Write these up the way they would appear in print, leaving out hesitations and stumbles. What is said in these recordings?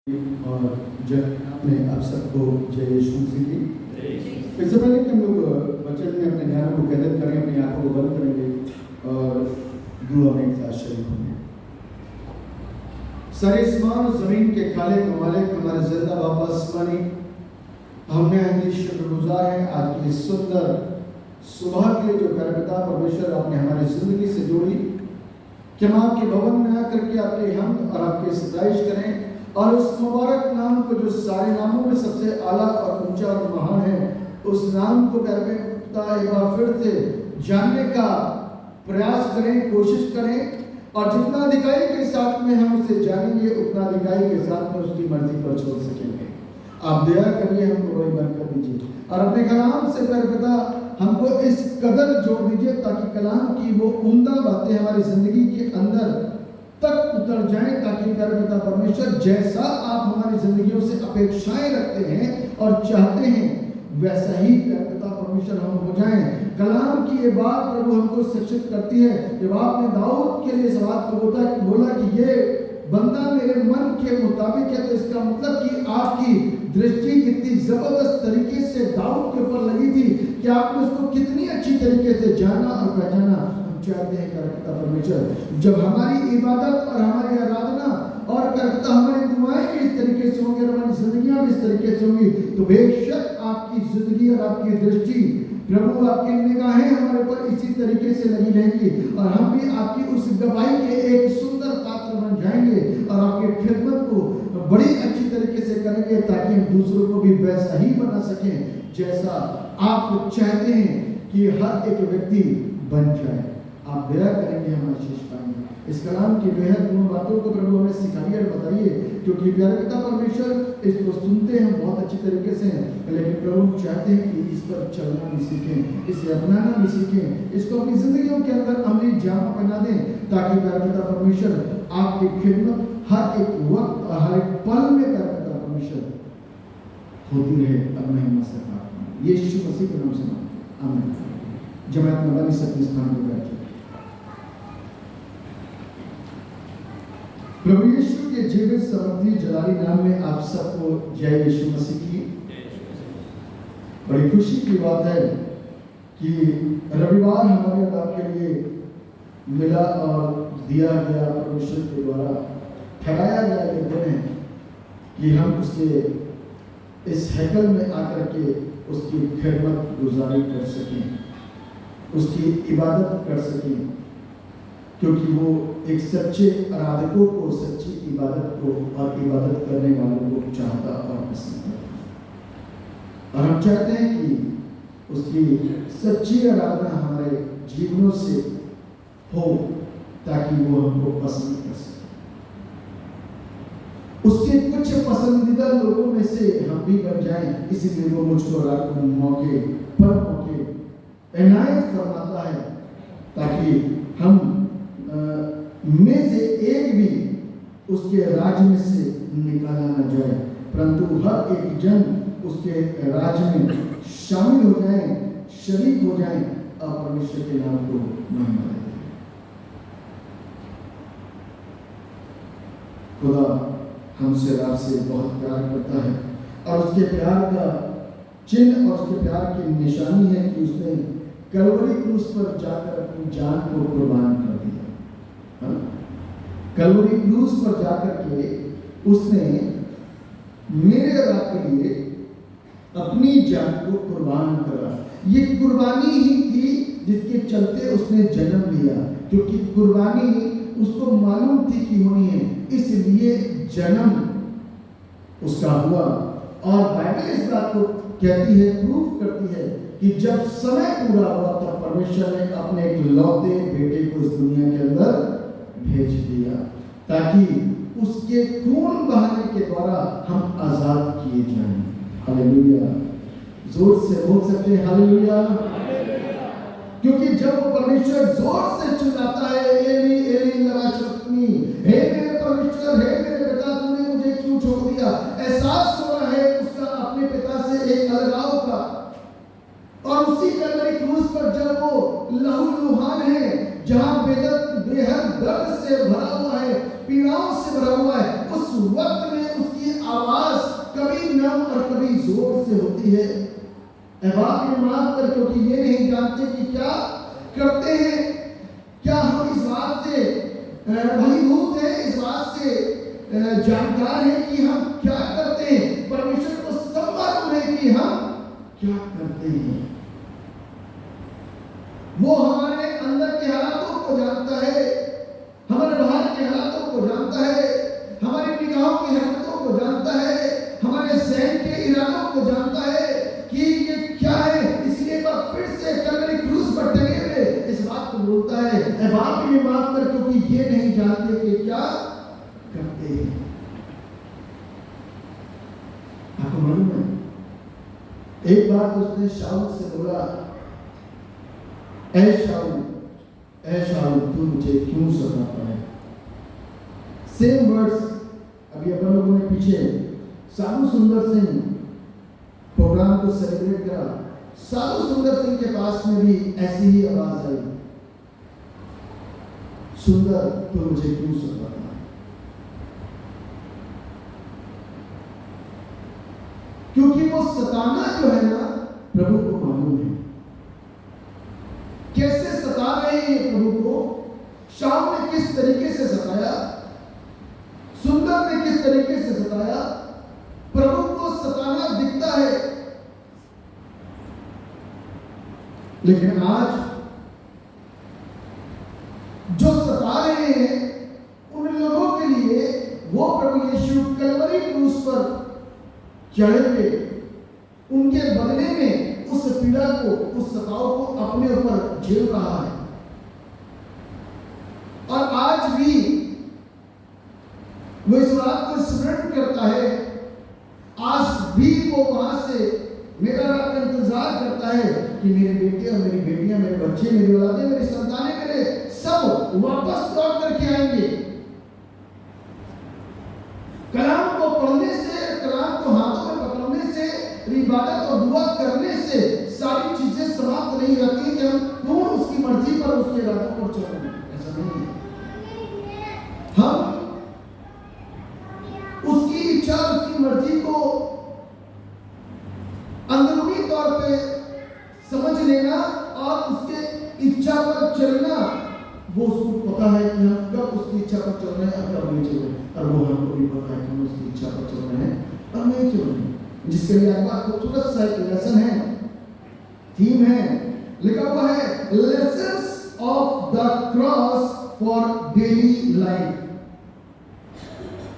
और जब में आप सबको जय यीशु मसीह की। इससे पहले कि हम लोग वचन में अपने ध्यान को केंद्रित करें, अपनी आंखों को बंद करेंगे और दुआ में एक साथ शरीक होंगे। सारे आसमान और जमीन के खालिक मालिक हमारे जिंदा बाबा आसमानी, हमने आपकी शुक्रगुजार हैं आज की सुंदर सुबह के लिए जो पिता परमेश्वर आपने हमारी जिंदगी से जोड़ी, कि हम आपके भवन में आकर के आपके हम और आपके सताइश करें और उस मुबारक नाम को जो सारे नामों में सबसे आला और ऊंचा और महान है, उस नाम को प्यारे पिता एक बार फिर से जानने का प्रयास करें, कोशिश करें और जितना अधिकारी के साथ में हम उसे जानेंगे उतना अधिकारी के साथ में उसकी मर्जी पर छोड़ सकेंगे। आप दया करिए, हमको बड़ी बरकत दीजिए और अपने कलाम से प्यारे पिता हमको इस कदर जोड़ दीजिए ताकि कलाम की वो उम्दा बातें हमारी जिंदगी के अंदर तक उतर जाएं, ताकि प्यारे पिता परमेश्वर जैसा आप हमारी जिंदगियों से अपेक्षाएं रखते हैं और चाहते हैं वैसा ही प्यारे पिता परमेश्वर हम हो जाएं। कलाम की ये बात प्रभु हमको शिक्षित करती है। जब आपने दाऊद के लिए इस बात को बोला कि ये बंदा मेरे मन के मुताबिक है, तो इसका मतलब कि आपकी दृष्टि कितनी जबरदस्त तरीके से दाऊद के ऊपर लगी थी कि आपने उसको कितनी अच्छी तरीके से जाना और पहचाना। हम चाहते हैं करकता परमेश्वर जब हमारी इबादत और हमारी आराधना और करकता हमारी दुआएं भी इस तरीके से होंगी और हमारी जिंदगियां भी इस तरीके से होंगी, तो बेशक आपकी जिंदगी और आपकी दृष्टि प्रभु आपकी निगाहें हमारे पर इसी तरीके से लगी रहेंगी और हम भी आपकी उस गवाही के एक सुंदर पात्र बन जाएंगे और आपकी खिदमत को बड़ी अच्छी तरीके से करेंगे, ताकि हम दूसरों को भी वैसा ही बना सकें जैसा आप चाहते हैं कि हर एक व्यक्ति बन जाए। आप दया करेंगे, हम आशीष पाएंगे। इस कलाम की बेहद गुण बातों को प्रभु हमें सिखाइए और बताइए, क्योंकि प्यारे पिता परमेश्वर इसको सुनते हैं बहुत अच्छी तरीके से, लेकिन प्रभु चाहते हैं कि इस पर चलना भी सीखें, इसे अपनाना भी सीखें, इसको अपनी जिंदगियों के अंदर अमली जामा पहना दें, ताकि प्यारे पिता परमेश्वर आपकी खिदमत हर एक वक्त और हर एक पल में प्यारे पिता परमेश्वर होती रहे। अब महिमा से प्रार्थना यीशु मसीह के नाम से मांगते हैं, आमीन। जमात में बनी सभी स्थान पर बैठे। प्रभु यीशु के जीवित समर्थी जलाली नाम में आप सबको जय यीशु मसीह की। बड़ी खुशी की बात है कि रविवार हमारे और आपके लिए मिला और दिया गया, परमेश्वर के द्वारा ठहराया गया ये दिन है कि हम उसके इस हैकल में आकर के उसकी खिदमत गुजारी कर सकें, उसकी इबादत कर सकें, क्योंकि वो एक सच्चे आराधकों को, सच्ची इबादत को और इबादत करने वालों को चाहता और पसंद करता। और हम चाहते हैं कि उसकी सच्ची आराधना हमारे जीवनों से हो, ताकि वो हमको पसंद कर सके। उसके कुछ पसंदीदा लोगों में से हम भी बन जाएं, इसीलिए वो मुझको रात को मौके इनायत फरमाता है, ताकि हम में से एक भी उसके राज्य में से निकाला न जाए, परंतु हर एक जन उसके राज्य में शामिल हो जाए, शरीक हो जाए और परमेश्वर के नाम को महिमा दें। खुदा हमसे आपसे बहुत प्यार करता है और उसके प्यार का चिन्ह और उसके प्यार की निशानी है कि उसने कलवरी क्रूस पर जाकर अपनी जान को कुर्बान कर दिया। कलवरी क्रूस पर जाकर के उसने मेरे और आपके लिए अपनी जान को कुर्बान करा। ये कुर्बानी ही थी जिसके चलते उसने जन्म लिया, क्योंकि कुर्बानी उसको मालूम थी कि होनी है, इसलिए जन्म उसका हुआ। और बाइबल इस बात को कहती है, प्रूफ करती है कि जब समय पूरा हुआ तब परमेश्वर ने अपने एक लौते बेटे को इस दुनिया के अंदर भेज दिया, ताकि उसके खून बहाने के द्वारा हम आजाद किए जाएं। हालेलुया। जोर से बोल सकते हैं हालेलुया। क्योंकि जब वो परमेश्वर जोर से चिल्लाता है, एली एली लमा शक्ति, हे मेरे परमेश्वर, हे मेरे पिता, तूने मुझे क्यों छोड़ दिया, एहसास हो रहा है उसका अपने पिता से एक अलगाव का। और उसी कलवरी क्रूस पर जब वो लहूलुहान है, जहां बेहद दर्द से भरा हुआ है, पीड़ाओं से भरा हुआ है, उस वक्त में उसकी नम और कभी जोर से होती है। ऐ बाप ने माफ कर, क्योंकि ये नहीं जानते कि क्या करते हैं। क्या हम इस बात से भलीभूत हैं, इस बात से जानकार हैं कि हम क्या करते हैं? परमेश्वर को सब मालूम है कि हम क्या करते हैं। वो हमारे अंदर के हालातों को जानता है, हमारे बाहर के हालातों को जानता है, हमारी निगाहों की हरकतों को जानता है, हमारे ज़हन के इरादों को जानता है कि ये क्या है। इसलिए वह फिर से कलवरी क्रूस पर टंगे हुए इस बात को बोलता है, ऐ बाप ने माफ कर, क्योंकि ये नहीं जानते कि क्या करते हैं। आपको मालूम है, एक बार उसने शाऊल से बोला, ऐ शाऊल तू मुझे क्यों सताता है? सेम वर्ड्स अभी अपन लोगों ने पीछे साधु सुंदर सिंह प्रोग्राम को सेलिब्रेट करा। साधु सुंदर सिंह के पास में भी ऐसी ही आवाज आई, सुंदर तू मुझे क्यों सताता है? क्योंकि वो सताना जो है ना, प्रभु को मालूम है कैसे सता रहे हैं प्रभु को। शाऊल ने किस तरीके से सताया, सुंदर ने किस तरीके से सताया। प्रभु को सताना दिखता है, लेकिन आज जो सता रहे हैं उन लोगों के लिए वो प्रभु यीशु कलवरी क्रूस पर चढ़े हुए, उनके बदले में उस पीड़ा को, उस सताव को अपने ऊपर झेल रहा है। और आज भी वो इस बात को स्मरण करता है, आज भी वो वहां से मेरा रात का इंतजार करता है कि मेरे बेटे और मेरी बेटियां, मेरे बच्चे, मेरी औलादें, मेरी संतानें, मेरे सब वापस लौट करके आएंगे। कलाम को पढ़ने से, कलाम को हाथों में पकड़ने से, इबादत और दुआ करने से सारी चीजें समाप्त नहीं रहती कि हम पूर्ण उसकी मर्जी पर, उसके इरादों पर चलें। ऐसा नहीं है। हम उसकी इच्छा, उसकी मर्जी को अंदरूनी तौर पे समझ लेना और उसके इच्छा पर चलना, वो उसको पता है कि हम कब उसकी इच्छा पर चल रहे हैं और कब नहीं चल रहे हैं। और वो हमको भी पता है कि हम उसकी इच्छा पर चल रहे हैं और नहीं चल रहे हैं। जिसके लिए एक बार खूबसूरत सा एक लेसन है, थीम है, लिखा हुआ है lessons of the cross for daily life.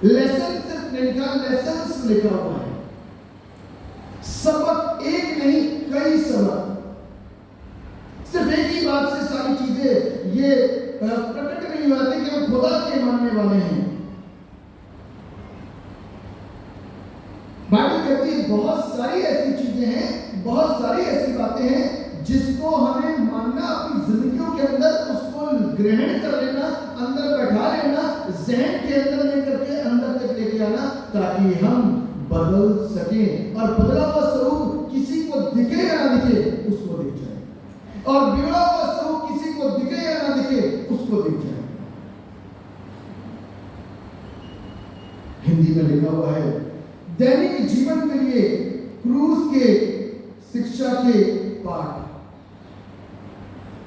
Lesson सिर्फ नहीं लिखा, लेसन्स लिखा हुआ है। सबक एक नहीं, कई सबक। सिर्फ एक ही बात से सारी चीजें ये प्रकट नहीं होती कि हम खुदा के मानने वाले हैं। बाइबल कहती है बहुत सारी ऐसी चीजें हैं, बहुत सारी ऐसी बातें हैं जिसको हमें मानना, अपनी जिंदगियों के अंदर उसको ग्रहण कर लेना, अंदर बैठा लेना, जहन के अंदर लेकर के अंदर तक लेके आना, ताकि हम बदल सकें। और बदला हुआ स्वरूप किसी को दिखे या ना दिखे, उसको दिख जाए। और बिगड़ा हुआ स्वरूप किसी को दिखे या ना दिखे, उसको दिख जाए। हिंदी में लिखा हुआ है, दैनिक जीवन के लिए क्रूस के शिक्षा के पाठ।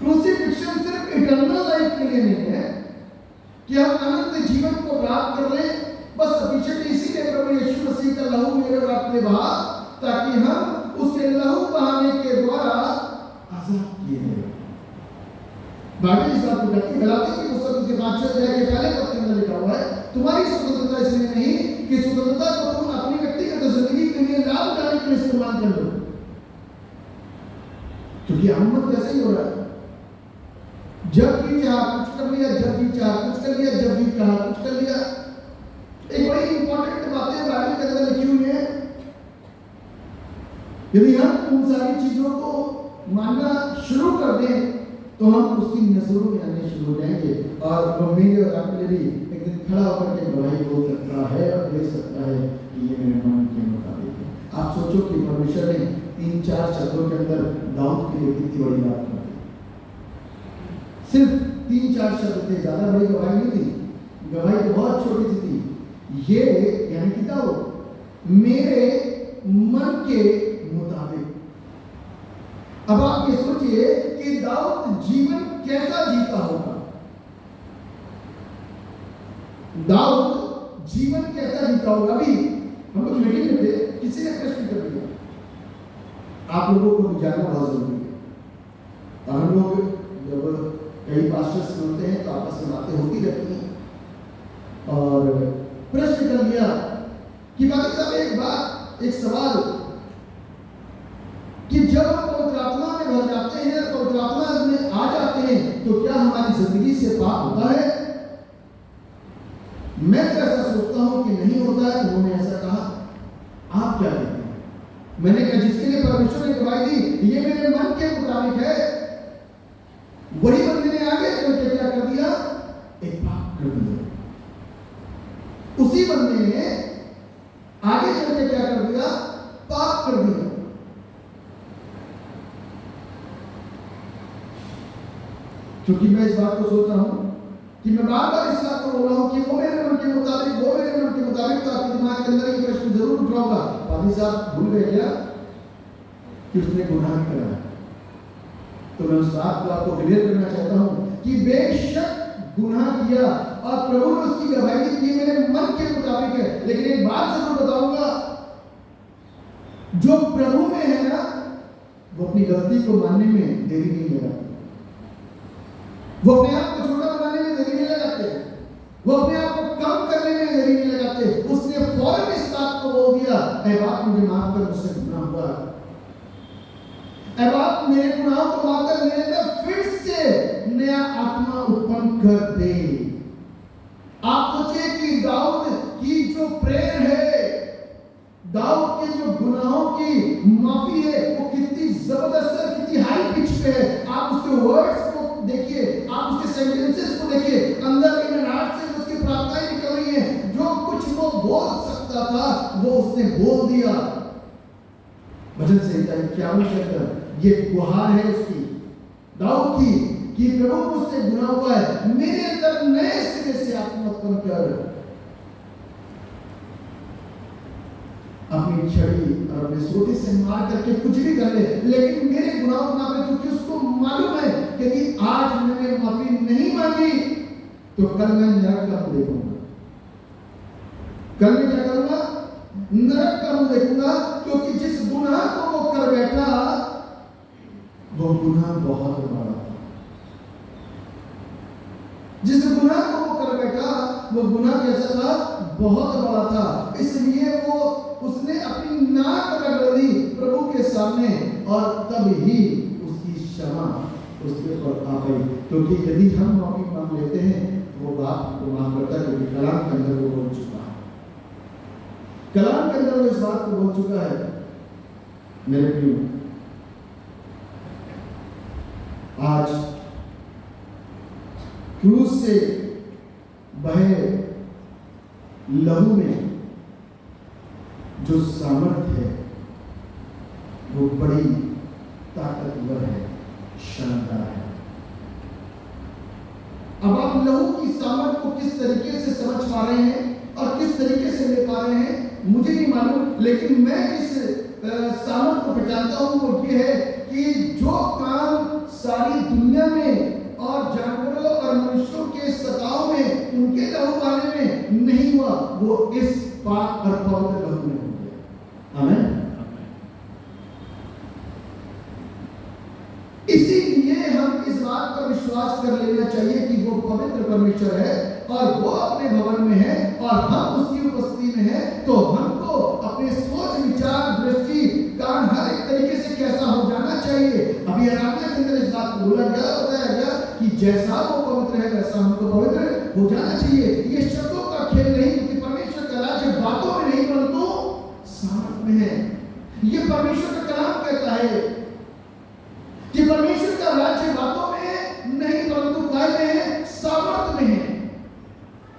क्रूसिफिक्शन सिर्फ इटर्नल लाइफ के लिए नहीं है कि हम अनंत जीवन को प्राप्त कर लें, बस सफिशिएंट इसीलिए प्रभु यीशु मसीह का लहू मेरे और आपके बहा, ताकि हम उसके लहू बहाने के द्वारा आजाद किए गए। बाइबल इस बात को कहती है, गलातियों की पुस्तक के 5 अध्याय के पहले पद के अंदर लिखा हुआ है, तुम्हारी स्वतंत्रता इसलिए नहीं कि स्वतंत्रता को तुम अपनी व्यक्तिगत जिंदगी के लिए लाभ उठाने के लिए इस्तेमाल कर लो, क्योंकि अहमद जैसे ही हो रहा है। जब भी चाहा कुछ कर लिया, जब भी चाहा कुछ कर लिया, जब भी कहा कुछ कर लिया। एक बड़ी इंपॉर्टेंट बातें बाइबल के अंदर लिखी हुई है। यदि हम उन सारी चीजों को मानना शुरू कर दें तो हम उसकी नजरों में आने शुरू हो जाएंगे। और वो मेरे और आपके लिए भी एक दिन खड़ा होकर के गवाही बोल सकता है और दे सकता है कि ये मेरे मन के मुताबिक है। आप सोचो कि परमेश्वर ने 3-4 शब्दों के अंदर दाऊद के लिए कितनी बड़ी बात कर दी। सिर्फ 3-4 शब्द थे, ज्यादा बड़ी गवाही नहीं थी। गवाही तो बहुत छोटी सी थी। ये यानी कि दाऊद मेरे मन के मुताबिक। अब आप ये सोचिए कि दाऊद जीवन कैसा जीता होगा। दाऊद जीवन कैसा जीता होगा। अभी हम लोग मीटिंग में थे, किसी ने प्रश्न कर दिया, आप लोगों को भी जानना बहुत जरूरी है। और हम लोग जब कई पास्टर्स मिलते हैं तो आपस में बातें होती रहती हैं, और प्रश्न कर लिया कि बाकी साहब एक बात, एक सवाल, कि जब हम पवित्र आत्मा में भर जाते हैं, पवित्र आत्मा में आ जाते हैं, तो क्या हमारी जिंदगी से पाप होता है? मैं तो ऐसा सोचता हूं कि नहीं होता है। उन्होंने ऐसा कहा, आप क्या कहते हैं? मैंने कहा जिसके लिए परमेश्वर ने गवाही दी ये मेरे मन के मुताबिक है, वही बंदे ने आगे चल के क्या कर दिया, एक पाप कर दिया। उसी बंदे ने आगे चल के क्या कर दिया, पाप कर दिया। क्योंकि मैं इस बात को सोच रहा हूं कि मैं बार बार इस बात को बोल रहा हूं कि वो मेरे मन के मुताबिक, वो मेरे मन के मुताबिक, तो आपके दिमाग के अंदर ये प्रश्न जरूर उठ रहा होगा, पादी साहब भूल गए क्या कि उसने गुनाह करा? तो मैं उस बात को आपको क्लियर करना चाहता हूं कि बेशक गुनाह किया और प्रभु ने उसकी गवाही दी कि मेरे मन के मुताबिक है। लेकिन एक बात जरूर बताऊंगा, जो प्रभु में है ना, वो अपनी गलती को मानने में देरी नहीं लगाते, वो अपने आप को छोटा बनाने में देरी नहीं लगाते, वो अपने आप को कम करने में देरी नहीं लगाते। उसने फौरन इस बात को बोल दिया, ऐ बाप मुझे माफ कर, मुझसे गुनाह हुआ, ऐ बाप मेरे गुनाहों को माफ कर, मेरे अंदर फिर से नया आत्मा उत्पन्न कर दे। आप सोचिए कि दाऊद की जो प्रेयर है, दाऊद के जो गुनाहों की माफी है, वो कितनी जबरदस्त है, कितनी हाई पिच पे है। आप उसके वर्ड्स को देखिए, आप उसके सेंटेंसेस को देखिए, अंदर इन हार्ट से उसकी प्रार्थनाएं निकल रही हैं। जो कुछ वो बोल सकता था वो उसने बोल दिया। भजन संहिता 51 के अंदर ये गुहार है उसकी, दाऊद की, कि प्रभु मुझसे गुनाह हुआ है, मेरे अंदर नए सिरे से आत्मा उत्पन्न कर। अपनी छड़ी और अपने सोटे से मार करके कुछ भी कर ले, लेकिन मेरे गुनाह को माफ कर, क्योंकि उसको मालूम है कि यदि आज मैंने माफी नहीं मांगी तो कल मैं नरक का मुंह देखूंगा। कल मैं क्या करूंगा, नरक का मुंह देखूंगा, क्योंकि जिस गुनाह को वो कर बैठा वो गुनाह बहुत बड़ा था। जिस गुनाह को वो कर बैठा वो गुनाह कैसा था, बहुत बड़ा था। इसलिए वो उसने अपनी नाक रगड़ दी प्रभु के सामने, और तब ही उसकी क्षमा उसके ऊपर आ गई। क्योंकि यदि हम माफी मांग लेते हैं तो वो बाप को माफ करता है, क्योंकि कलाम के अंदर वो बोल चुका है, कलाम के अंदर वो इस बात को बोल चुका है। मेरे प्रियो, आज क्रूस से बहे लहू में जो सामर्थ्य है वो बड़ी ताकतवर है, शानदार है। अब आप लहू की सामर्थ्य को किस तरीके से समझ पा रहे हैं और किस तरीके से ले पा रहे हैं मुझे नहीं मालूम, लेकिन मैं इस सामर्थ्य को पहचानता हूं, वो ये है कि जो काम सारी दुनिया में और जानवरों और मनुष्यों के सताव में, उनके लहू वाले में नहीं हुआ, वो इस पाक और पवित्र लहू में हो गया। आमीन। इसीलिए हम इस बात पर विश्वास कर लेना चाहिए कि वो पवित्र परमेश्वर है और वो अपने भवन में है और हम उसकी उपस्थिति में है। तो हमको अपने सोच, विचार, दृष्टि, कान हर एक तरीके से कैसा हो जाना चाहिए। अभी आराधना के अंदर इस बात को बोला गया, बताया गया कि जैसा वो पवित्र है वैसा हमको पवित्र हो जाना चाहिए। ये शब्दों का खेल नहीं, क्योंकि परमेश्वर का राज्य बातों में नहीं परंतु सामर्थ में है। ये परमेश्वर का कलाम कहता है कि परमेश्वर का राज्य बातों में नहीं परंतु काय में है, सामर्थ में है।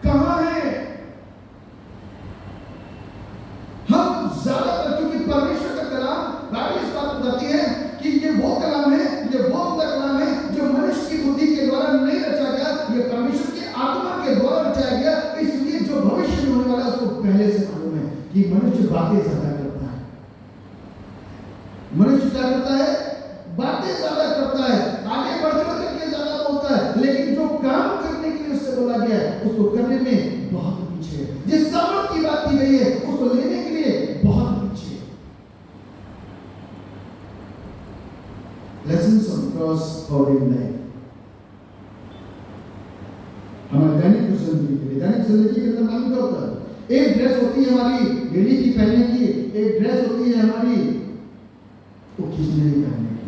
कहां है? हम ज्यादातर, क्योंकि परमेश्वर का कलाम, बाइबल इस बात बताती है कि ये वो कलाम है, ये वो उनका कलाम है जो मनुष्य की बुद्धि के द्वारा नहीं रचा गया, ये परमेश्वर की आत्मा के द्वारा रचाया गया। इसलिए जो भविष्य में होने वाला उसको पहले से मालूम है कि मनुष्य बातें ज्यादा करता है, मनुष्य क्या करता है? बातें ज्यादा करता है, आगे बढ़ करके ज्यादा बोलता है, लेकिन जो काम करने के लिए उससे बोला गया है उसको करने में बहुत पीछे है। जिस सामर्थ की बात की गई है उसको लेने के लिए बहुत पीछे है। Lessons on cross for in life। हमारे दैनिक जिंदगी के लिए, दैनिक जिंदगी के अंदर मालूम क्या होता है? एक ड्रेस होती है हमारी डेली की पहनने की, एक ड्रेस होती है हमारी ओकेजनली पहनने की,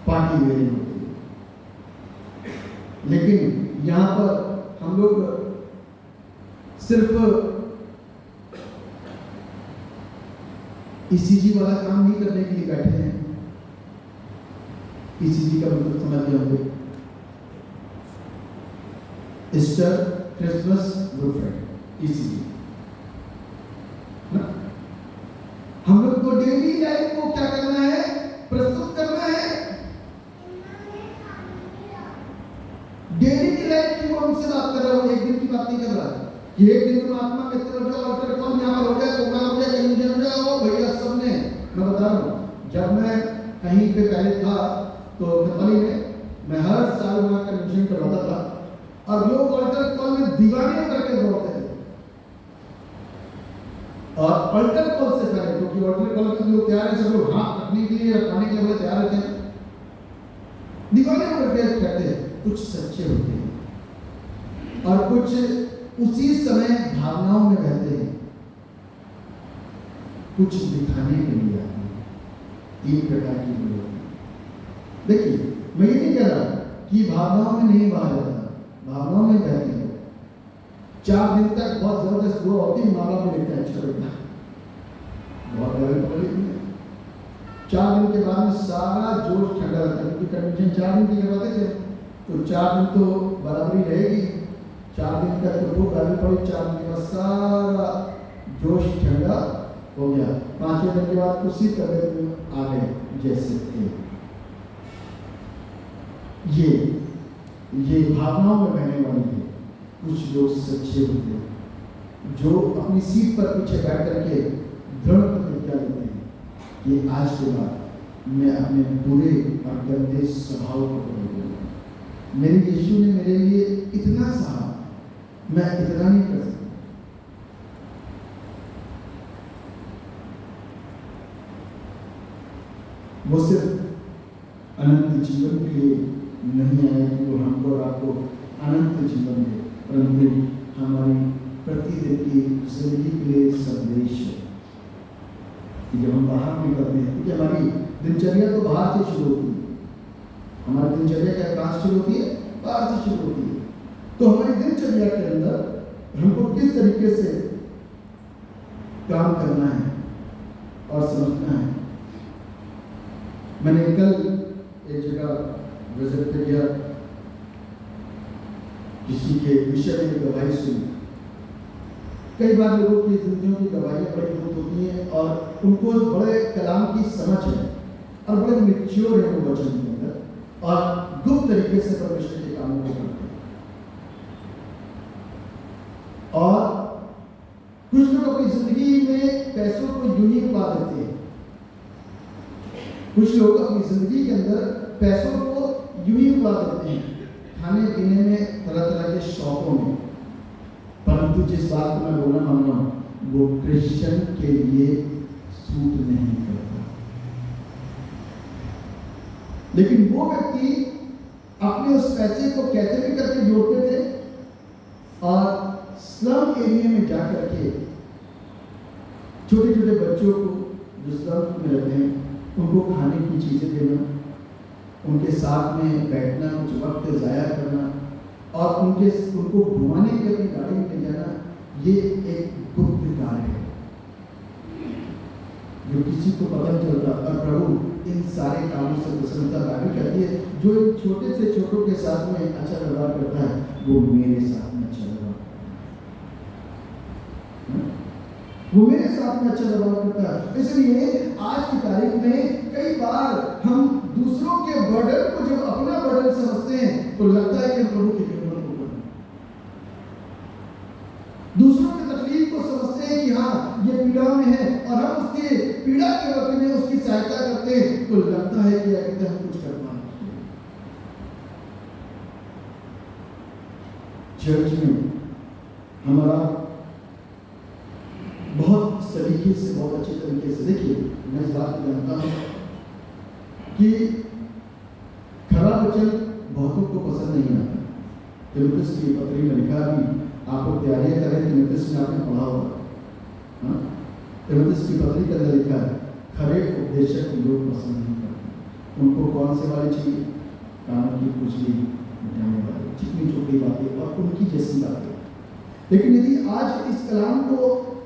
पार्टी वेयरिंग होती है। लेकिन यहाँ पर हम लोग सिर्फ ईसीजी वाला काम नहीं करने के लिए बैठे हैं। ईसीजी का मतलब समझते होंगे, Easter, Christmas, good Friday, ECG ना। हम लोग को डेली लाइफ को क्या करना है? प्रस्तुत करना है। डेली की लाइफ की वो हमसे बात कर रहा है, एक दिन की बात नहीं कर रहा है कि एक दिन में आत्मा में ऑल्टर कौन यहाँ पर हो गया, प्रोग्राम हो गया, कन्वेंशन हो गया, ओ भैया सबने। मैं बता रहा हूँ, जब मैं कहीं पे पहले था तो कतली में मैं हर साल वहाँ कन्वेंशन करवाता था और लोग ऑल्टर कॉल में दीवाने करके दौड़ते थे। और ऑल्टर कॉल से पहले, क्योंकि ऑल्टर कॉल में लोग तैयार है, सब लोग हाथ रखने के लिए, रखने के लिए तैयार रहते हैं, दीवाने करके कहते हैं। कुछ सच्चे होते हैं और कुछ उसी समय भावनाओं में बहते हैं, कुछ दिखाने के लिए आते हैं। तीन प्रकार की लोग होते हैं। देखिए, मैं ये नहीं कह रहा कि भावनाओं में नहीं बहा जाता, भावनाओं में बहती है। 4 दिन तक बहुत जबरदस्त ग्रो होती है, माँ बाप भी देखते हैं अच्छा बेटा बहुत लेवल पर लिखते हैं। 4 दिन के बाद में सारा जोश ठंडा रहता है, क्योंकि कन्वेंशन 4 दिन की करवाते थे, तो 4 दिन तो बराबरी रहेगी। 4 दिन तक तो वो बराबरी पड़ी, 4 दिन के बाद सारा जोश ठंडा हो गया। 5वें दिन के बाद उसी तबीयत में आ गए जैसे थे। ये भावनाओं में बहने वाली है। कुछ लोग सच्चे होते हैं जो अपनी सीट पर पीछे बैठ करके दृढ़ प्रतिज्ञा लेते हैं कि आज के बाद मैं अपने बुरे और गंदे स्वभाव को बदल दूंगा। मेरे यीशु ने मेरे लिए इतना सहा, मैं इतना नहीं कर सकता। वो सिर्फ अनंत जीवन के लिए नहीं आया कि वो हमको और आपको अनंत जीवन दे, परंतु हमारी प्रतिदिन की जिंदगी के लिए संदेश है कि जब हम बाहर निकलते हैं, क्योंकि हमारी दिनचर्या तो बाहर से शुरू होती है। हमारी दिनचर्या क्या कहाँ शुरू होती है? बाहर से शुरू होती है। तो हमारी दिनचर्या के अंदर हमको किस तरीके से काम करना है और समझना है। मैंने कल एक जगह विजिट किया, किसी के विषय में गवाही सुनी। कई बार लोगों की जिंदगियों की गवाहियां बड़ी अद्भुत होती हैं और उनको बड़े कलाम की समझ है और बड़े मैच्योर है वो वचन के अंदर और गुप्त तरीके से परमेश्वर के कामों को करते हैं। और कुछ लोग अपनी जिंदगी में पैसों को यूं ही उड़ा देते हैं। कुछ लोग अपनी जिंदगी के अंदर पैसों को यूं ही उड़ा देते हैं, खाने पीने में, तरह तरह के शौकों में। परंतु जिस बात को मैं बोलना मान रहा हूं वो क्रिश्चियन के लिए सूट नहीं करता। लेकिन वो व्यक्ति अपने उस पैसे को कैसे भी करके जोड़ते थे और स्लम एरिया में जाकर के छोटे छोटे बच्चों को जो स्लम में रहते हैं उनको खाने की चीजें देना, उनके साथ में बैठना, कुछ वक्त जाया करना और उनको घुमाने के लिए अपनी गाड़ी में ले जाना, ये एक गुप्त कार्य है जो किसी को पता नहीं चलता। और प्रभु इन सारे कामों से प्रसन्नता बाइबल कहती है, जो इन छोटे से छोटों के साथ में अच्छा व्यवहार करता है वो मेरे साथ में अच्छा व्यवहार करता है, वो मेरे साथ में अच्छा व्यवहार करता है। इसलिए आज की तारीख में कई बार हम दूसरों के बर्डन को जब अपना बर्डन समझते हैं तो लगता है कि प्रभु की खिदमत को कर दूसरों की तकलीफ को समझते हैं कि हाँ ये पीड़ा पीड़ा में है और हम उसके पीड़ा के वक्त में उसकी सहायता करते हैं तो लगता है कि अगर हम कुछ कर पाए। चर्च में हमारा बहुत सलीके से, बहुत अच्छे तरीके से, देखिए मैं इस बात को जानता हूं कि खराब वचन बहुतों को पसंद नहीं आता। तिमुथियुस की पत्री में लिखा भी, आपको तैयारियां करें, तिमुथियुस में आपने पढ़ा होगा। तिमुथियुस की पत्री के अंदर लिखा है, खरे उपदेशक लोग पसंद नहीं करते, उनको कौन से वाले चाहिए? कानों की खुजली मिटाने वाले, चिकनी चुपड़ी बातें और उनकी जैसी बातें। लेकिन यदि आज इस कलाम को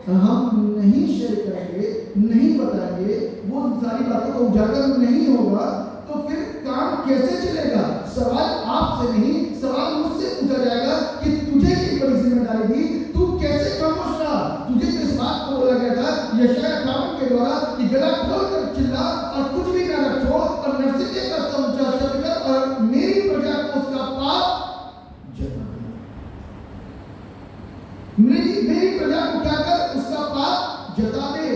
हम नहीं शेयर करेंगे, नहीं बताएंगे, वो सारी बातों को उजागर नहीं होगा, तो फिर काम कैसे चलेगा? सवाल आपसे नहीं, सवाल मुझसे पूछा जाएगा कि तुझे ये बड़ी जिम्मेदारी दी, तू कैसे खामोश रहा? तुझे तो इस बात को बोला गया था यशायाह 58 के द्वारा कि गला खोल कर चिल्ला और कुछ भी ना रखो और नरसिंह का ऊंचा शब्द कर और मेरी प्रजा को उसका पाप जता दे। मेरी प्रजा को क्या कर? उसका पाप जता दे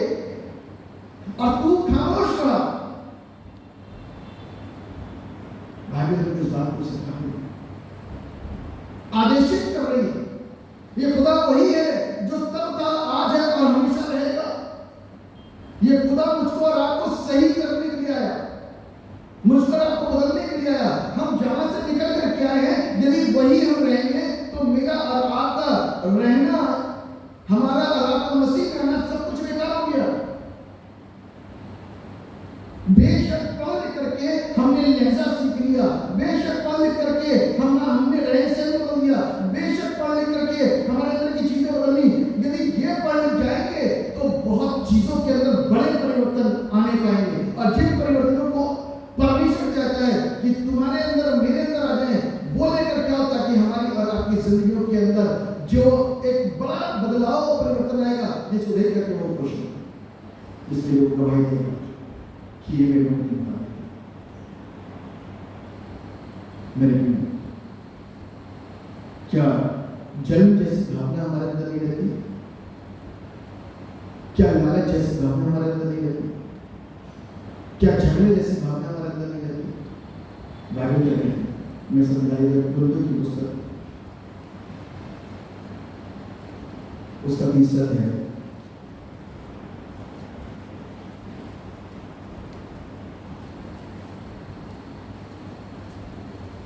और तू खामोश रहा। बाइबल इस बात को सिखा रही है, आदेशित कर रही है। ये खुदा वही है जो तब था, आज है और हमेशा रहेगा। ये खुदा मुझको और आपको सही करने के लिए आया, मुझको और आपको बदलने के लिए आया। हम जहां से निकल कर के आए हैं, यदि वही हम रहेंगे तो मेरा और आपका रहना, हमारा और आपका मसीह का रहना सब कुछ बेकार हो गया। बेशक पढ़ लिख करके हमने लहजा सीख लिया, बेशक पढ़ लिख करके हमने रहन सहन बदल दिया, बेशक पढ़ लिख करके हमारे अंदर की चीजें बदली। यदि ये पढ़ लिख जाएंगे तो बहुत चीजों के अंदर बड़े परिवर्तन आने पाएंगे। और जिन परिवर्तनों को परमेश्वर चाहता है कि तुम्हारे अंदर मेरे अंदर आ जाए, वो लेकर क्या होता है कि हमारी और आपकी जिंदगियों के अंदर जो एक बड़ा बदलाव परिवर्तन आएगा, जिसको देख करके वो खुश हो, इसलिए वो गवाही देगा कि ये मेरे मन की बात है। मेरे क्या जन्म जैसी भावना हमारे अंदर नहीं रहती? क्या लालच जैसी भावना हमारे अंदर नहीं रहती? क्या झगड़े जैसी भावना हमारे अंदर नहीं रहती? बाइबल कहते हैं, मैं समझाइए कुलुंथी की पुस्तक उसका 30वां अध्याय,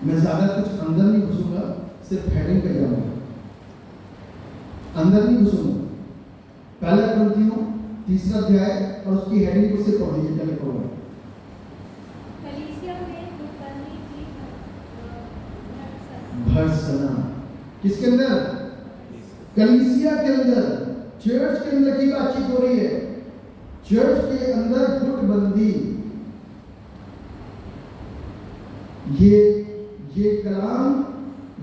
मैं ज्यादा कुछ अंदर नहीं घुसूंगा, सिर्फ हेडिंग पे जाऊंगा, अंदर नहीं घुसूंगा। पहला कुलुंथियों 3वां अध्याय और उसकी हेडिंग को सिर्फ पढ़ लीजिए, पहले पढ़ो। भर्त्सना किसके अंदर? कलीसिया के अंदर, चर्च के अंदर की बातचीत हो रही है। चर्च के अंदर गुटबंदी, ये कलाम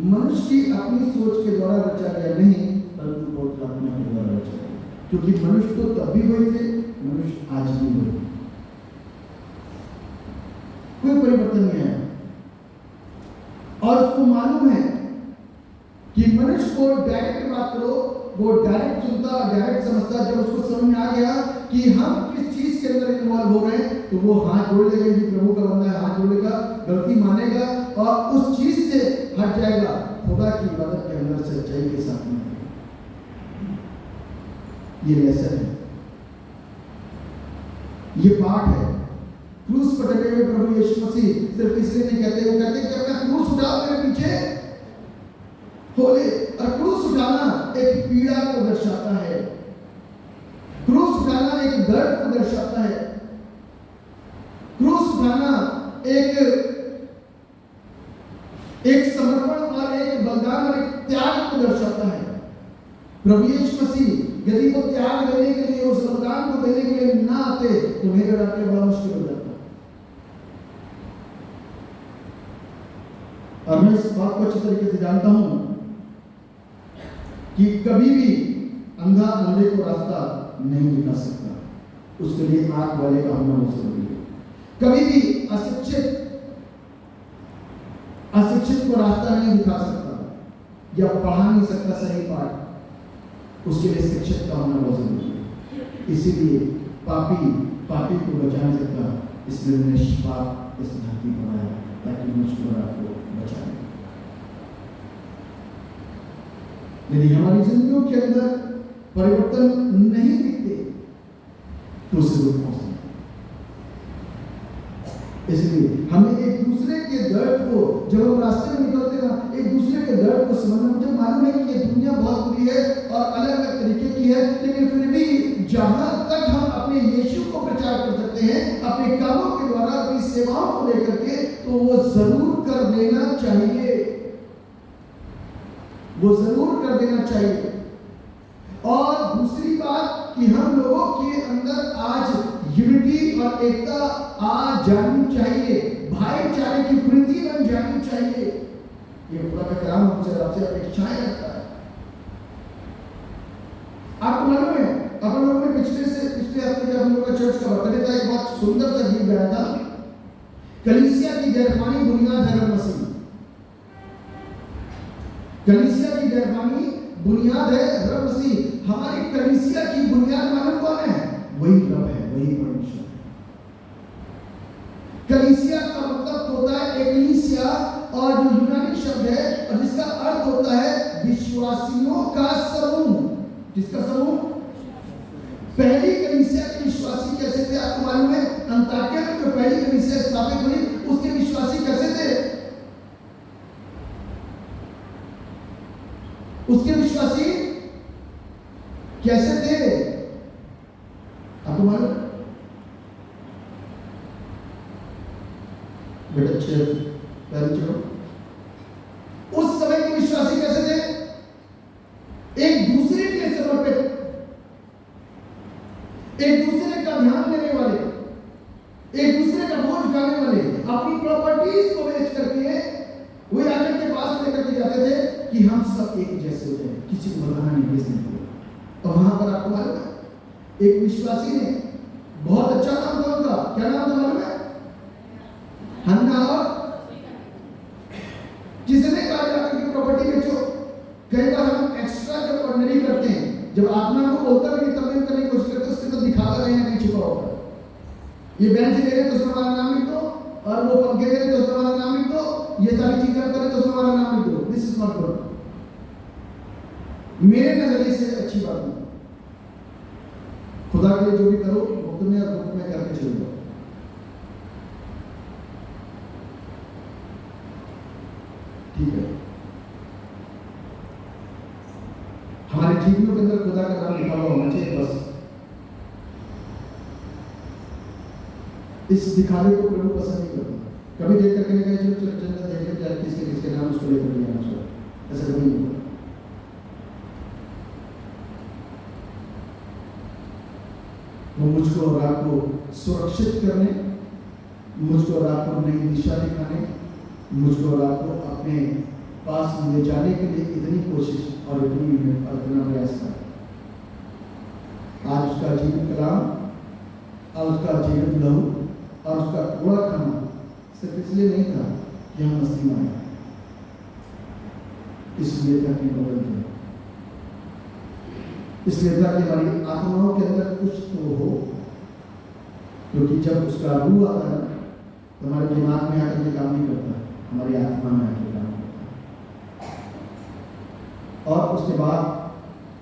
मनुष्य की अपनी सोच के द्वारा रचा गया नहीं, परंतु पवित्र आत्मा के द्वारा रचा गया। क्योंकि मनुष्य तो तब भी हुए थे, मनुष्य आज भी हुए, कोई परिवर्तन नहीं आया। और उसको मालूम है कि मनुष्य को डायरेक्ट बात करो, वो डायरेक्ट सुनता, डायरेक्ट समझता। जब उसको समझ में आ गया कि हम किस चीज के अंदर इन्वॉल्व हो रहे हैं, तो वो हाथ जोड़ लेगा, कि प्रभु का बंदा है, हाथ जोड़ेगा, गलती मानेगा और उस चीज से हट जाएगा, खुदा की इबादत के अंदर सच्चाई के साथ में। ये लेसन है, ये पाठ है। क्रूस पर टंगे हुए प्रभु यीशु मसीह सिर्फ इसलिए नहीं कहते, वो कहते कि अपना क्रूस उठाओ मेरे पीछे होले। और क्रूस उठाना एक पीड़ा को दर्शाता है, क्रूस उठाना एक दर्द को दर्शाता है, क्रूस उठाना एक समर्पण और एक बलिदान और एक त्याग को दर्शाता है। प्रभु यीशु मसीह यदि वो त्याग देने के लिए, उस बलिदान को देने के लिए ना आते तो मेरे और आपके बड़ा मुश्किल हो जाता। और मैं इस बात को अच्छी तरीके से जानता हूं कि कभी भी अंधा अंधे को रास्ता नहीं दिखा सकता, उसके लिए आंख वाले का होना बहुत जरूरी है। कभी भी अशिक्षित को रास्ता नहीं दिखा सकता या पढ़ा नहीं सकता सही पाठ, उसके लिए शिक्षक का होना बहुत जरूरी है। इसीलिए पापी को बचा नहीं सकता, इसलिए उन्हें पाप इस धरती पर आया ताकि मुझको और आपको बचाए। यदि हमारी जिंदगियों के अंदर परिवर्तन नहीं दिखते तो उसे रोक पहुंचते। इसलिए हमें एक दूसरे के दर्द को, जब हम रास्ते में निकलते हैं ना, एक दूसरे के दर्द को समझना। मुझे मालूम है कि ये दुनिया बहुत बुरी है और अलग अलग तरीके की है, लेकिन फिर भी जहां तक हम अपने यीशु को प्रचार कर सकते हैं अपने कामों के द्वारा, अपनी सेवाओं को लेकर के, तो वो जरूर कर लेना चाहिए, वो जरूर कर देना चाहिए। और दूसरी बात कि हम लोगों के अंदर आज यूनिटी और एकता आ जानी चाहिए, भाईचारे की वृद्धि बन जानी चाहिए। ये खुदा का कलाम हमसे आपसे अपेक्षाएं रखता है। आपको मालूम है, अपन लोगों ने पिछले हफ्ते जब हम लोग का चर्च का बर्थडे था, एक बहुत सुंदर सा गीत गाया था, कलीसिया की गैरमानी बुनियाद है रब मसीह। कलीसिया की गैरमानी बुनियाद है रब मसीह। हमारी कलीसिया की बुनियाद मालूम कौन है? वही रब है, वही परमेश्वर। कलीसिया का मतलब होता है एकलीसिया, और जो यूनानी शब्द है और जिसका अर्थ होता है विश्वासियों का समूह। किसका समूह? पहली कलीसिया के विश्वासी कैसे थे आपको मालूम है? अंताकिया में जो पहली कलीसिया स्थापित हुई उसके विश्वासी कैसे थे? उसके विश्वासी कैसे थे आपको मालूम? बेटा चलो, उस समय के विश्वासी कैसे थे? एक दूसरे के लिए समर्पित, एक दूसरे का ध्यान देने वाले, एक दूसरे का बोझ उठाने वाले, अपनी प्रॉपर्टीज को बेच करके वो याजक के पास लेकर के जाते थे कि हम सब एक जैसे हो जाए, किसी को बताना नहीं, बेचने को। और वहां पर आपको मालूम है एक विश्वासी ने बहुत अच्छा काम किया उनका, क्या नाम था मालूम है? हन्ना, और जिसने कहा जाकर के प्रॉपर्टी बेचो। कई बार हम एक्स्ट्रा जब ऑर्डिनरी करते हैं, जब आत्मा को बोलता है तब करने की कोशिश करते हैं, उसके तो दिखाता कहीं ना कहीं छुपा होता है। ये बेंच ले रहे तो उसमें हमारा नाम लिख दो, और वो पंखे ले रहे तो उसमें हमारा नाम लिख दो, ये सारी चीजें करें तो उसमें हमारा नाम लिख दो। दिस इज नॉट गुड, मेरे नजरिए से अच्छी बात नहीं। खुदा के लिए जो भी करो मुफ्त में और मुफ्त में करके चल दो। ठीक है, हमारे जीवनों के अंदर खुदा का नाम लिखा हुआ होना चाहिए बस। इस दिखावे को प्रभु पसंद नहीं करता। कभी देख करके नहीं कहे चलो चलो चंदा देख लेते हैं किसके किसके नाम उसको लेकर के आना चाहिए, ऐसा कभी नहीं होगा। वो मुझको और आपको सुरक्षित करने, मुझको और आपको नई दिशा दिखाने, मुझको और आपको अपने पास ले जाने के लिए इतनी कोशिश और इतना प्रयास कर। आज उसका जीवन कलाम और उसका जीवन लहू और उसका थोड़ा खाना सिर्फ इसलिए नहीं था कि हम मस्ती में आए, इसलिए था कि बदल गया, इसलिए था कि हमारी आत्माओं के अंदर कुछ तो हो, क्योंकि जब उसका रूह आता है तो हमारे दिमाग में आकर के काम नहीं करता, हमारी आत्मा में आकर काम करता है। और उसके बाद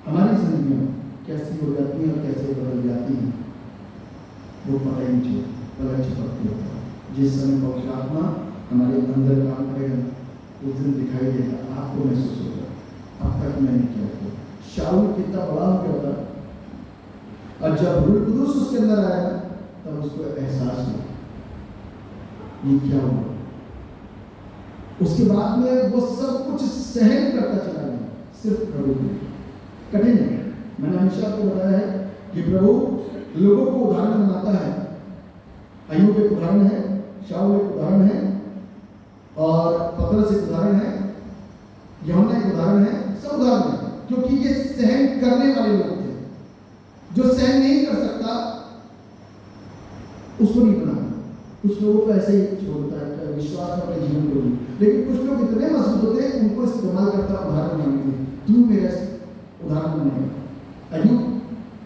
हमारी जिंदगी कैसी हो जाती है और कैसे बदल जाती है वो पता ही नहीं चलता, पलक झपकती होता है। जिस समय पवित्र आत्मा हमारे अंदर काम करेगा उस दिन दिखाई देगा, आपको महसूस होगा अब तक मैंने क्या किया। शाऊल कितना बड़ा हो गया था, और जब रूह कुदूस उसके अंदर आया तब उसको एहसास हुआ ये क्या हुआ। उसके बाद में वो सब कुछ सहन करता चला गया, सिर्फ प्रभु कठिन है। मैंने हमेशा आपको बताया है कि प्रभु लोगों को उदाहरण बनाता है। अय्यूब एक उदाहरण है, शाऊल एक उदाहरण है, और पतरस एक उदाहरण है, यूहन्ना एक उदाहरण है, सब उदाहरण है, क्योंकि ये सहन करने वाले लोग थे। जो सहन नहीं कर सकता उसको नहीं बनाना, कुछ लोगों को ऐसे ही छोड़ता है विश्वास में अपने जीवन को भी, लेकिन कुछ लोग इतने मजबूत होते हैं उनको इस्तेमाल करता उदाहरण बनाने के लिए। तू मेरा उदाहरण बनेगा। अय्यूब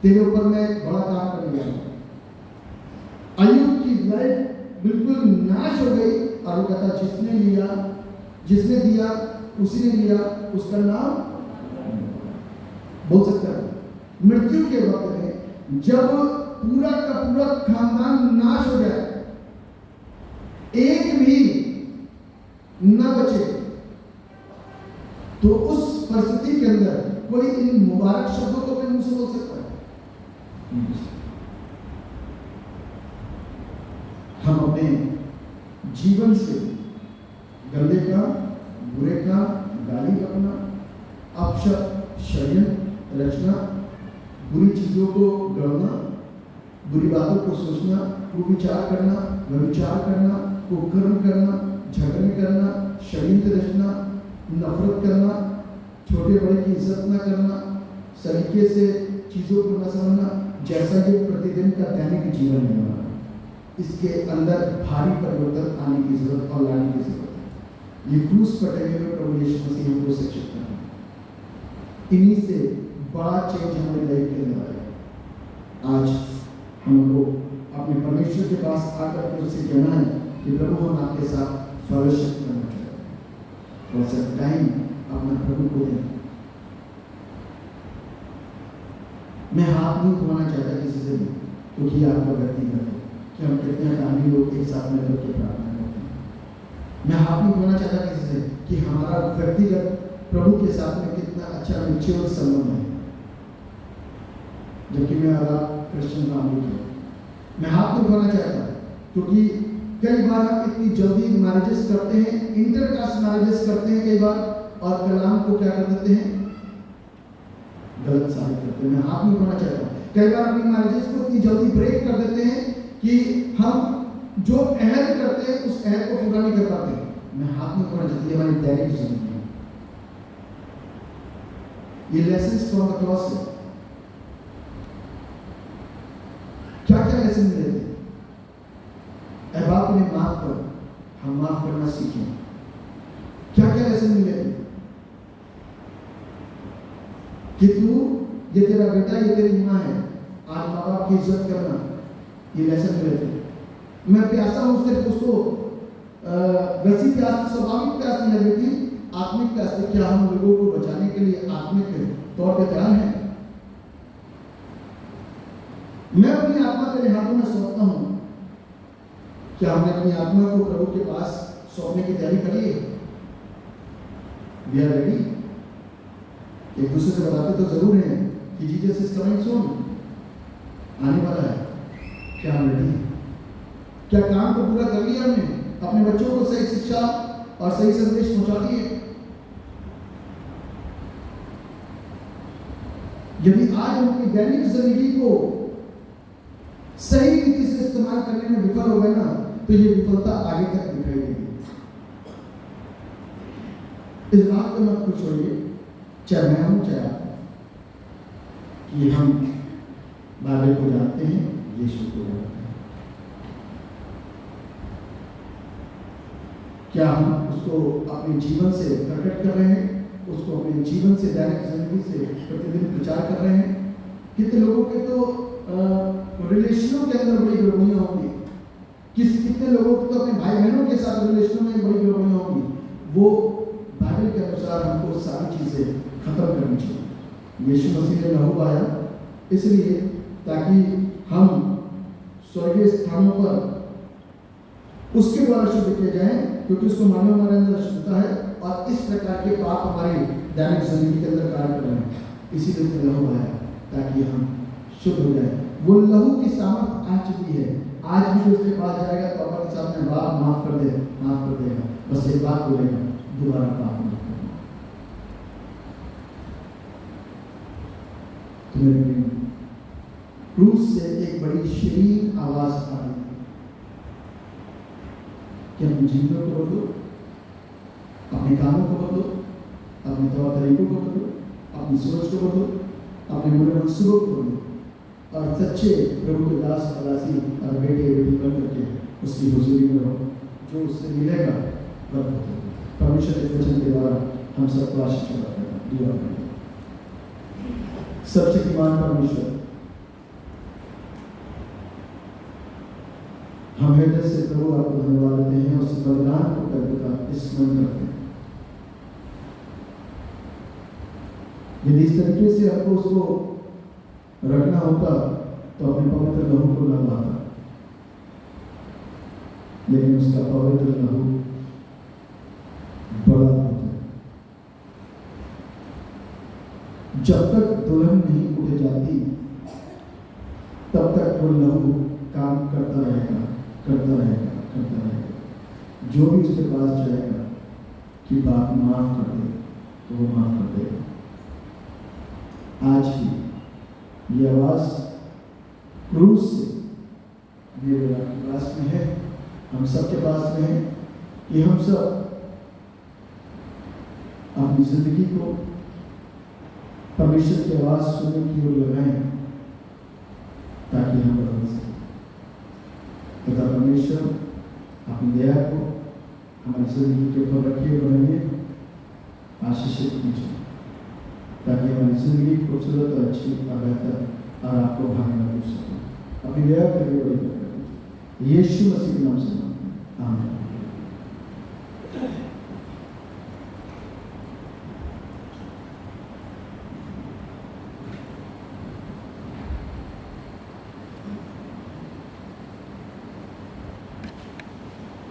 तेरे ऊपर मैं एक बड़ा काम करने जा रहा हूँ। अय्यूब की लाइफ बिल्कुल नाश हो गई और वो कहता जिसने दिया उसी ने लिया, उसका नाम बोल सकता है। मृत्यु के वक्त में जब पूरा का पूरा खानदान नाश हो जाए, एक भी न बचे, तो उस परिस्थिति के अंदर कोई इन मुबारक शब्दों को अपने मुंह से बोल सकता है? हम अपने जीवन से गंदे का, बुरे का, गाली बकना, अपशब्द, षड्यंत्र रचना, बुरी चीजों को गढ़ना, बुरी बातों को सोचना, कुविचार करना, व्यभिचार करना, कुकर्म करना, झगड़े करना, षड्यंत्र रचना, नफरत करना, छोटे बड़े की इज्जत न करना, सलीके से चीजों को न समझना, जैसा कि प्रतिदिन का दैनिक जीवन है हमारा, इसके अंदर भारी परिवर्तन आने की जरूरत और लाने की जरूरत है। ये क्रूस पर टंगे हुए प्रभु यीशु मसीह हमको शिक्षित करना है। इन्हीं से बड़ा चेंज हमारी लाइफ के अंदर आएगा। आज हमको अपने परमेश्वर के पास आकर के उससे कहना है कि प्रभु हम आपके साथ फेलोशिप करना चाहते हैं, और सब टाइम अपना प्रभु को दें। मैं हाथ नहीं घुमाना चाहता किसी से भी, क्योंकि आपका व्यक्तिगत है कि हम कितने कामी लोग एक साथ मिलकर के प्रार्थना करते हैं। मैं हाथ नहीं घुमाना चाहता किसी से कि हमारा व्यक्तिगत प्रभु के साथ में कितना अच्छा म्यूचुअल संबंध है, जबकि मैं और आप क्रिश्चियन फैमिली के। मैं हाथ नहीं घुमाना चाहता क्योंकि कई बार हम इतनी जल्दी मैरिजेस करते हैं, इंटरकास्ट मैरिजेस करते हैं कई बार, और कलाम को क्या कर देते हैं, गलत साबित करते हैं। मैं हाथ नहीं घुमाना चाहता। कई बार अपनी मैरिजेस को इतनी जल्दी ब्रेक कर देते हैं कि हम जो अहद करते हैं उस अहद को पूरा नहीं कर पाते। मैं हाथ नहीं घुमाना चाहती, हमारी दैनिक जिंदगी है। ये लेसन्स फ्रॉम द क्रॉस है। क्या क्या लेसन मिले थे? ऐ बाप ने माफ कर, हम माफ करना सीखें। क्या क्या लेसन मिले थे? कि तू, ये तेरा बेटा, ये तेरी माँ है, आज माँ बाप की इज्जत करना, ये लेसन मिले थे। मैं प्यासा हूं, सिर्फ उसको वैसी प्यास, स्वाभाविक प्यास नहीं लग रही थी, आत्मिक प्यास थी। क्या हम लोगों को बचाने के लिए आत्मिक तौर पर तैयार हैं? मैं अपनी आत्मा तेरे हाथों में सौंपता हूं। क्या हमने अपनी आत्मा को प्रभु के पास सौंपने की तैयारी करी है? We are ready? एक दूसरे से बताते तो जरूर हैं कि जीसस इज कमिंग सून, आने वाला है। क्या हम रेडी? क्या काम को पूरा कर लिया हमने? अपने बच्चों को सही शिक्षा और सही संदेश पहुंचा दिए? यदि आज हम अपनी दैनिक जिंदगी को सही रीति से इस्तेमाल करने में विफल हो गए ना, तो ये विफलता आगे तक दिखाई देगी। इस बात को मत पूछिए, चाहे मैं हूं चाहे आप, कि हम बाइबल को जानते हैं, यीशु को जानते हैं। क्या हम उसको अपने जीवन से प्रकट कर रहे हैं? उसको अपने जीवन से, दैनिक जिंदगी से प्रतिदिन प्रचार कर रहे हैं? कितने लोगों के तो रिलेशनों के अंदर बड़ी गड़बड़ियां होंगी, कितने लोगों को तो अपने भाई बहनों के साथ रिलेशनों में बड़ी गड़बड़ियां होंगी। वो बाइबल के अनुसार हमको सारी चीजें खत्म करनी चाहिए। यीशु मसीह ने लहू बहाया इसलिए ताकि हम स्वर्गीय स्थानों पर उसके द्वारा शुद्ध किए जाएं, क्योंकि उसको मानव हमारे अंदर शुद्धता है, और इस प्रकार के पाप हमारी दैनिक जिंदगी के अंदर कार्य कर रहे हैं। इसीलिए उसने लहू बहाया ताकि हम शुद्ध हो जाए। वो लहू की सामर्थ आ चुकी है। आज भी उसके पास जाएगा तो पापा के सामने, बाप माफ कर दे, माफ कर देगा। बस एक बात बोलेगा, दोबारा पाप मत करना। क्रूस से एक बड़ी शीरीन आवाज आ रही है कि अपने जीवन को बदलो, अपने कामों को बदलो, अपने तौर तरीकों को बदलो, अपनी सोच को बदलो, अपने बुरे मंसूबों को बदलो, और सच्चे प्रभु के दास और दासी और बेटे बेटी बन करके उसकी हुजूरी में रहो। जो उससे मिलेगा वह परमेश्वर के वचन के द्वारा हम सबको आशीष प्रदान करेगा। दुआ करें। सबसे ईमान परमेश्वर, हम हृदय से प्रभु आपको धन्यवाद देते हैं और उस बलिदान को करके स्मरण करते हैं। यदि इस तरीके से आपको उसको रखना होता तो अपने पवित्र लहू को न लाता, लेकिन उसका पवित्र लहू बड़ा होता है। जब तक दुल्हन नहीं उठ जाती तब तक वो लहू काम करता रहेगा, करता रहेगा, करता रहेगा। जो भी उसके पास जाएगा कि बाप माफ कर दे तो वो माफ कर देगा। आज भी ये आवाज क्रूस से मेरे आपके पास में है, हम सबके पास में है कि हम सब अपनी जिंदगी को परमेश्वर की आवाज सुनने की ओर लगाएं ताकि हम बदल सकें। तथा परमेश्वर अपनी दया को हमारी जिंदगी के ऊपर रखिए, बनाइए, आशीषित कीजिए ताकि हमारी जिंदगी खूबसूरत और अच्छी और बेहतर और आपको भागना हो सके। अपनी दया करके बड़ी कर दीजिए। यीशु मसीह के नाम से